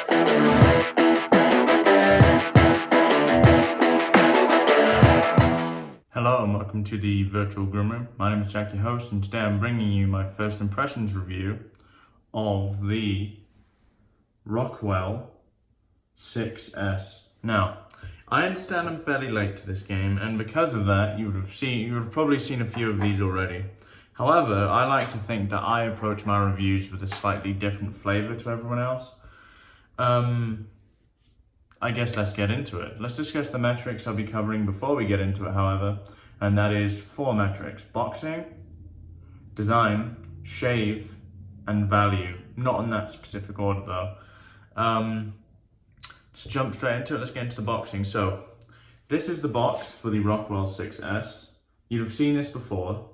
Hello and welcome to the virtual groom room. My name is Jack, your host, and today I'm bringing you my first impressions review of the Rockwell 6S. Now, I understand I'm fairly late to this game, and because of that, you would have probably seen a few of these already. However, I like to think that I approach my reviews with a slightly different flavor to everyone else. I guess let's get into it. Let's discuss the metrics I'll be covering before we get into it, however, and that is 4 metrics: boxing, design, shave, and value. Not in that specific order though. Just jump straight into it. Let's get into the boxing. So, this is the box for the Rockwell 6S. You've have seen this before.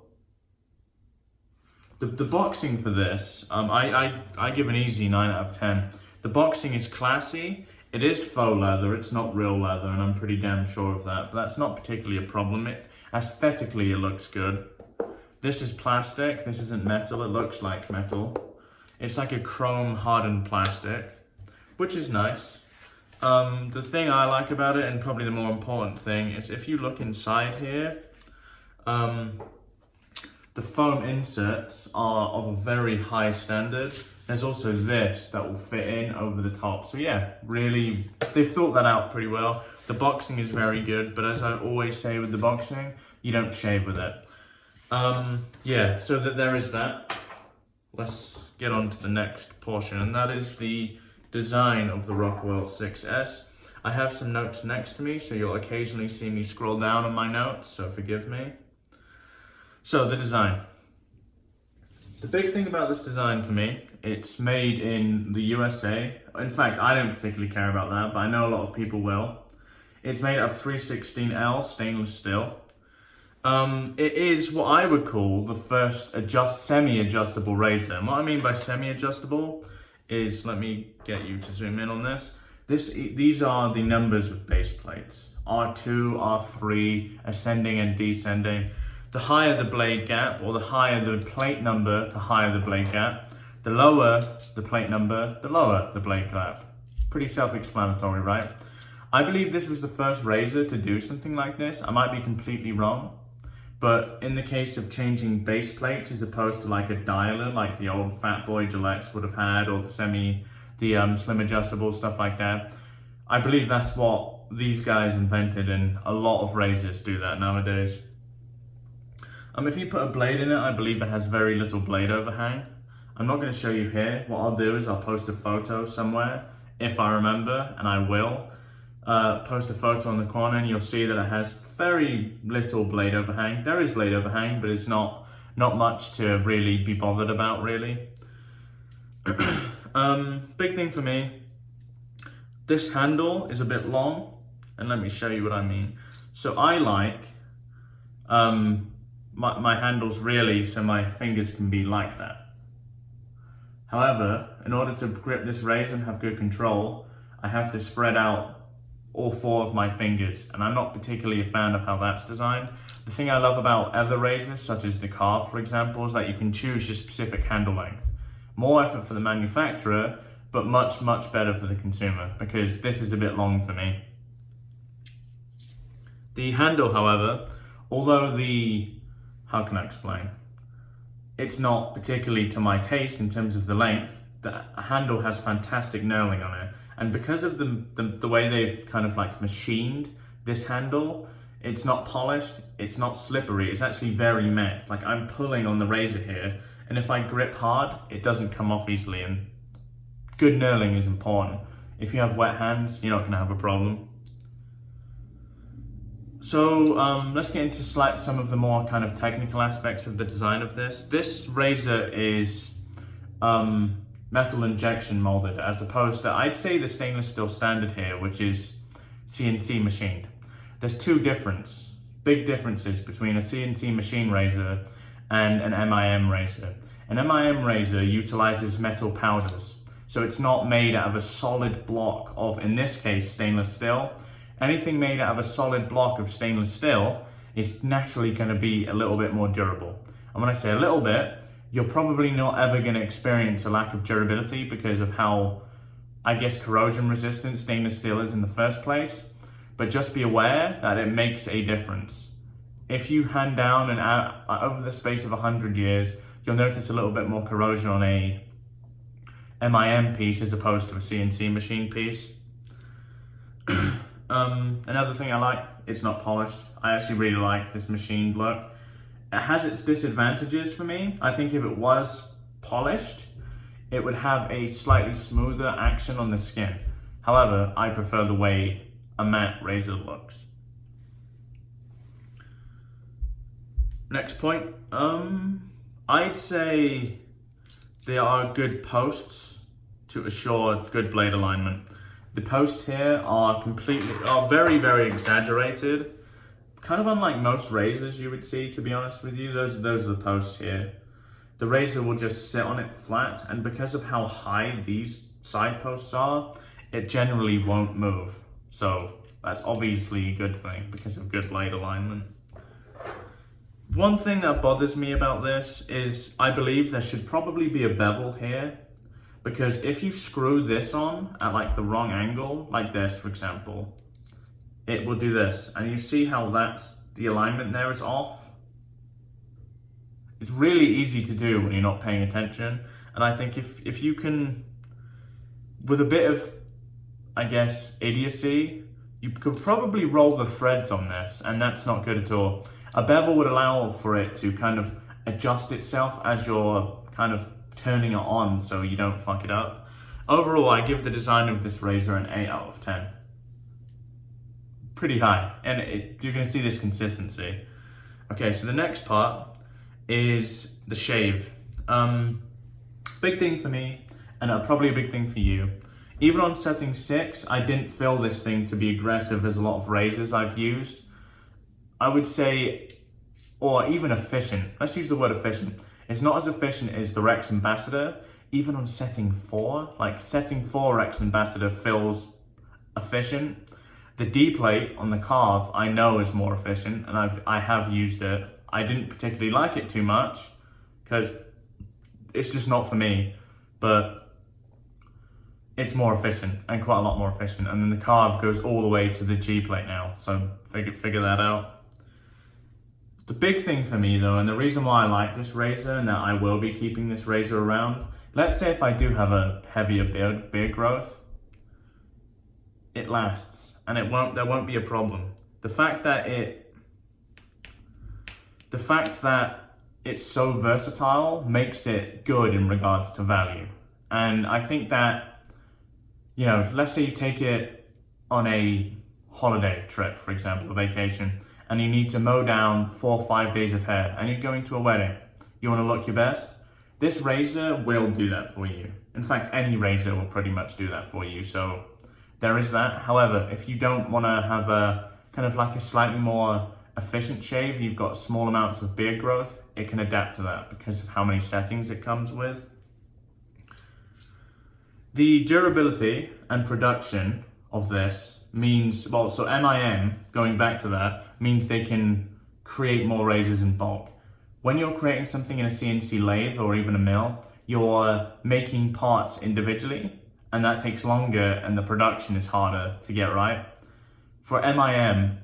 The boxing for this, I give an easy 9 out of 10. The boxing is classy. It is faux leather, it's not real leather, and I'm pretty damn sure of that, but that's not particularly a problem. Aesthetically, it looks good. This is plastic, this isn't metal, it looks like metal. It's like a chrome hardened plastic, which is nice. The thing I like about it, and probably the more important thing, is if you look inside here, the foam inserts are of a very high standard. There's also this that will fit in over the top. So yeah, really, they've thought that out pretty well. The boxing is very good, but as I always say with the boxing, you don't shave with it. Yeah, so there is that. Let's get on to the next portion, and that is the design of the Rockwell 6S. I have some notes next to me, so you'll occasionally see me scroll down on my notes, so forgive me. So the design. The big thing about this design for me, it's made in the USA. In fact, I don't particularly care about that, but I know a lot of people will. It's made out of 316L stainless steel. It is what I would call the first semi-adjustable razor. And what I mean by semi-adjustable is, let me get you to zoom in on this. These are the numbers of base plates. R2, R3, ascending and descending. The higher the blade gap, or the higher the plate number, the higher the blade gap. The lower the plate number, the lower the blade gap. Pretty self-explanatory, right? I believe this was the first razor to do something like this. I might be completely wrong, but in the case of changing base plates as opposed to like a dialer, like the old Fat Boy Gillettes would have had, or the slim adjustable, stuff like that, I believe that's what these guys invented, and a lot of razors do that nowadays. If you put a blade in it, I believe it has very little blade overhang. I'm not going to show you here. What I'll do is I'll post a photo somewhere, if I remember, and I will. Post a photo on the corner, and you'll see that it has very little blade overhang. There is blade overhang, but it's not much to really be bothered about, really. Big thing for me, this handle is a bit long, and let me show you what I mean. So I like my handles really, so my fingers can be like that. However, in order to grip this razor and have good control, I have to spread out all 4 of my fingers, and I'm not particularly a fan of how that's designed. The thing I love about other razors, such as the Carve, for example, is that you can choose your specific handle length. More effort for the manufacturer, but much, much better for the consumer, because this is a bit long for me. The handle, however, although how can I explain? It's not particularly to my taste in terms of the length. The handle has fantastic knurling on it. And because of the way they've kind of like machined this handle, it's not polished, it's not slippery, it's actually very matte. Like I'm pulling on the razor here, and if I grip hard, it doesn't come off easily, and good knurling is important. If you have wet hands, you're not gonna have a problem. So let's get into some of the more kind of technical aspects of the design of this. This razor is metal injection molded, as opposed to, I'd say, the stainless steel standard here, which is CNC machined. There's big differences between a CNC machine razor and an MIM razor. An MIM razor utilizes metal powders, so it's not made out of a solid block of, in this case, stainless steel. Anything made out of a solid block of stainless steel is naturally going to be a little bit more durable. And when I say a little bit, you're probably not ever going to experience a lack of durability because of how I guess, corrosion resistant stainless steel is in the first place, but just be aware that it makes a difference. If you hand down and over the space of 100 years, you'll notice a little bit more corrosion on a MIM piece as opposed to a CNC machine piece. Another thing I like, it's not polished. I actually really like this machined look. It has its disadvantages for me. I think if it was polished, it would have a slightly smoother action on the skin. However, I prefer the way a matte razor looks. Next point, I'd say there are good posts to assure good blade alignment. The posts here are very, very exaggerated. Kind of unlike most razors you would see, to be honest with you. Those are the posts here. The razor will just sit on it flat, and because of how high these side posts are, it generally won't move. So that's obviously a good thing because of good blade alignment. One thing that bothers me about this is I believe there should probably be a bevel here, because if you screw this on at like the wrong angle, like this for example, it will do this, and you see how the alignment there is off. It's really easy to do when you're not paying attention, and I think if you can, with a bit of, I guess, idiocy, you could probably roll the threads on this, and that's not good at all. A bevel would allow for it to kind of adjust itself as you're kind of turning it on so you don't fuck it up. Overall, I give the design of this razor an 8 out of 10. Pretty high, and you're gonna see this consistency. Okay, so the next part is the shave. Big thing for me, and probably a big thing for you. Even on setting 6, I didn't feel this thing to be aggressive as a lot of razors I've used. I would say, or even efficient. Let's use the word efficient. It's not as efficient as the Rex Ambassador. Even on setting 4, like setting 4 Rex Ambassador feels efficient. The D plate on the Carve I know is more efficient, and I have used it. I didn't particularly like it too much because it's just not for me, but it's more efficient and quite a lot more efficient. And then the Carve goes all the way to the G plate now, so figure that out. The big thing for me though, and the reason why I like this razor and that I will be keeping this razor around, let's say if I do have a heavier beard growth, it lasts and there won't be a problem. The fact that it's so versatile makes it good in regards to value. And I think that, you know, let's say you take it on a holiday trip, for example, a vacation, and you need to mow down 4 or 5 days of hair, and you're going to a wedding. You want to look your best? This razor will do that for you. In fact, any razor will pretty much do that for you. So there is that. However, if you don't want to have a kind of like a slightly more efficient shave, you've got small amounts of beard growth, it can adapt to that because of how many settings it comes with. The durability and production of this means, well, so MIM, going back to that, means they can create more razors in bulk. When you're creating something in a CNC lathe or even a mill, you're making parts individually, and that takes longer and the production is harder to get right. For MIM,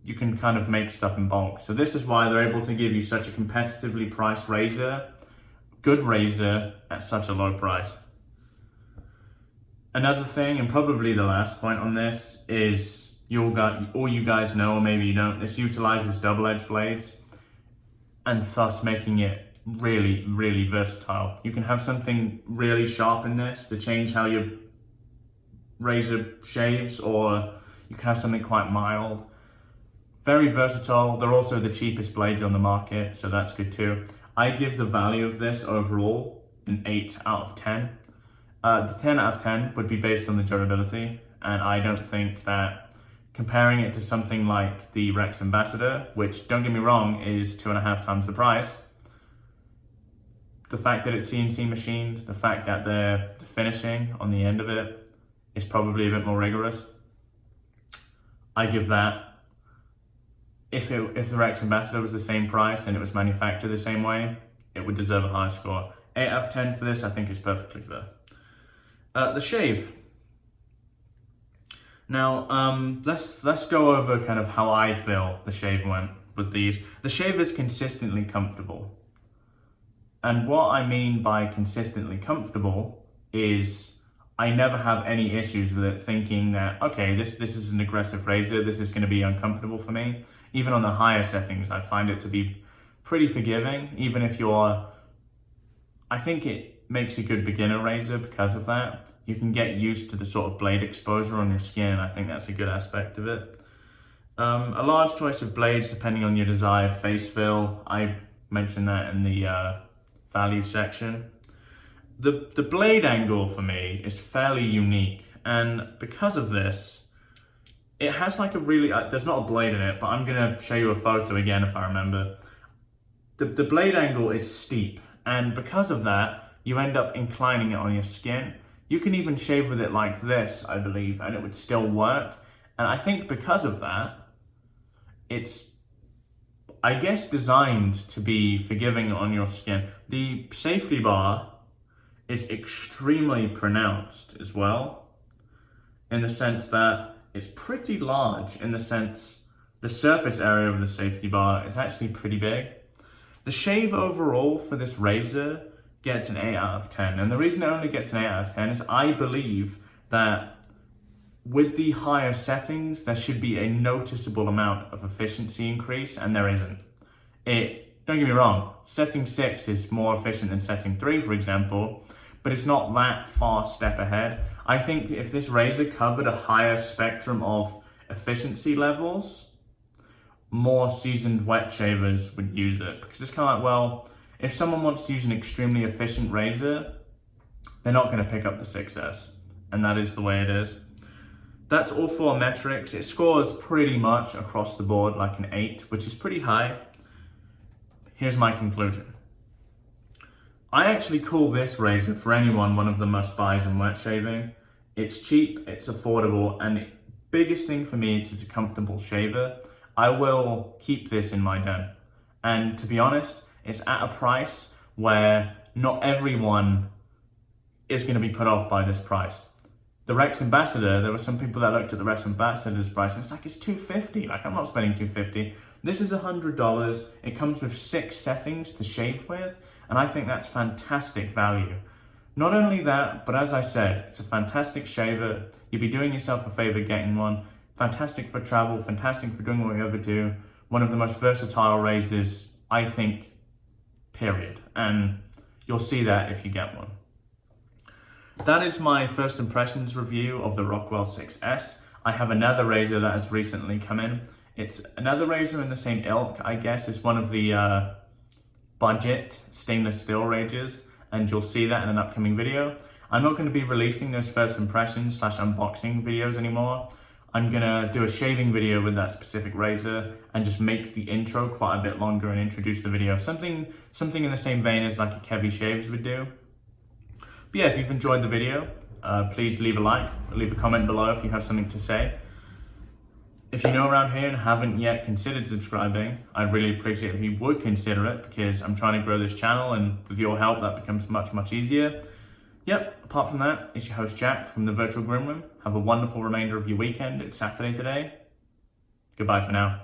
you can kind of make stuff in bulk. So this is why they're able to give you such a competitively priced razor, good razor at such a low price. Another thing, and probably the last point on this, is all you guys know, or maybe you don't, this utilizes double-edged blades, and thus making it really, really versatile. You can have something really sharp in this to change how your razor shaves, or you can have something quite mild. Very versatile. They're also the cheapest blades on the market, so that's good too. I give the value of this overall an 8 out of 10. The 10 out of 10 would be based on the durability, and I don't think that comparing it to something like the Rex Ambassador, which, don't get me wrong, is 2.5 times the price, the fact that it's CNC machined, the fact that the finishing on the end of it is probably a bit more rigorous, I give that. If the Rex Ambassador was the same price and it was manufactured the same way, it would deserve a high score. 8 out of 10 for this, I think, is perfectly fair. The shave. Now, let's go over kind of how I feel the shave went with these. The shave is consistently comfortable. And what I mean by consistently comfortable is I never have any issues with it thinking that, okay, this is an aggressive razor, this is going to be uncomfortable for me. Even on the higher settings, I find it to be pretty forgiving, even if I think it makes a good beginner razor because of that. You can get used to the sort of blade exposure on your skin, and I think that's a good aspect of it. A large choice of blades depending on your desired face fill. I mentioned that in the value section. The blade angle for me is fairly unique, and because of this, it has like a really, there's not a blade in it, but I'm gonna show you a photo again if I remember. The blade angle is steep, and because of that, you end up inclining it on your skin. You can even shave with it like this, I believe, and it would still work. And I think because of that, it's, I guess, designed to be forgiving on your skin. The safety bar is extremely pronounced as well, in the sense that it's pretty large, in the sense the surface area of the safety bar is actually pretty big. The shave overall for this razor gets an 8 out of 10. And the reason it only gets an 8 out of 10 is I believe that with the higher settings, there should be a noticeable amount of efficiency increase, and there isn't. Don't get me wrong, setting 6 is more efficient than setting 3, for example, but it's not that far step ahead. I think if this razor covered a higher spectrum of efficiency levels, more seasoned wet shavers would use it, because it's kind of like, well, if someone wants to use an extremely efficient razor, they're not going to pick up the 6S, and that is the way it is. That's all 4 metrics. It scores pretty much across the board like an 8, which is pretty high. Here's my conclusion. I actually call this razor for anyone one of the must-buys in wet shaving. It's cheap, it's affordable, and the biggest thing for me is it's a comfortable shaver. I will keep this in my den. And to be honest, it's at a price where not everyone is going to be put off by this price. The Rex Ambassador, there were some people that looked at the Rex Ambassador's price and it's like, it's $250. Like, I'm not spending $250. This is $100. It comes with 6 settings to shave with, and I think that's fantastic value. Not only that, but as I said, it's a fantastic shaver. You'd be doing yourself a favor getting one. Fantastic for travel, fantastic for doing what you ever do. One of the most versatile razors, I think, period. And you'll see that if you get one. That is my first impressions review of the Rockwell 6S. I have another razor that has recently come in. It's another razor in the same ilk, I guess. It's one of the budget stainless steel razors, and you'll see that in an upcoming video. I'm not going to be releasing those first impressions / unboxing videos anymore. I'm going to do a shaving video with that specific razor and just make the intro quite a bit longer and introduce the video. Something in the same vein as like a Kevy Shaves would do. But yeah, if you've enjoyed the video, please leave a like, leave a comment below if you have something to say. If you're new around here and haven't yet considered subscribing, I'd really appreciate if you would consider it, because I'm trying to grow this channel, and with your help that becomes much, much easier. Yep, apart from that, it's your host Jack from the Virtual Grim Room. Have a wonderful remainder of your weekend. It's Saturday today. Goodbye for now.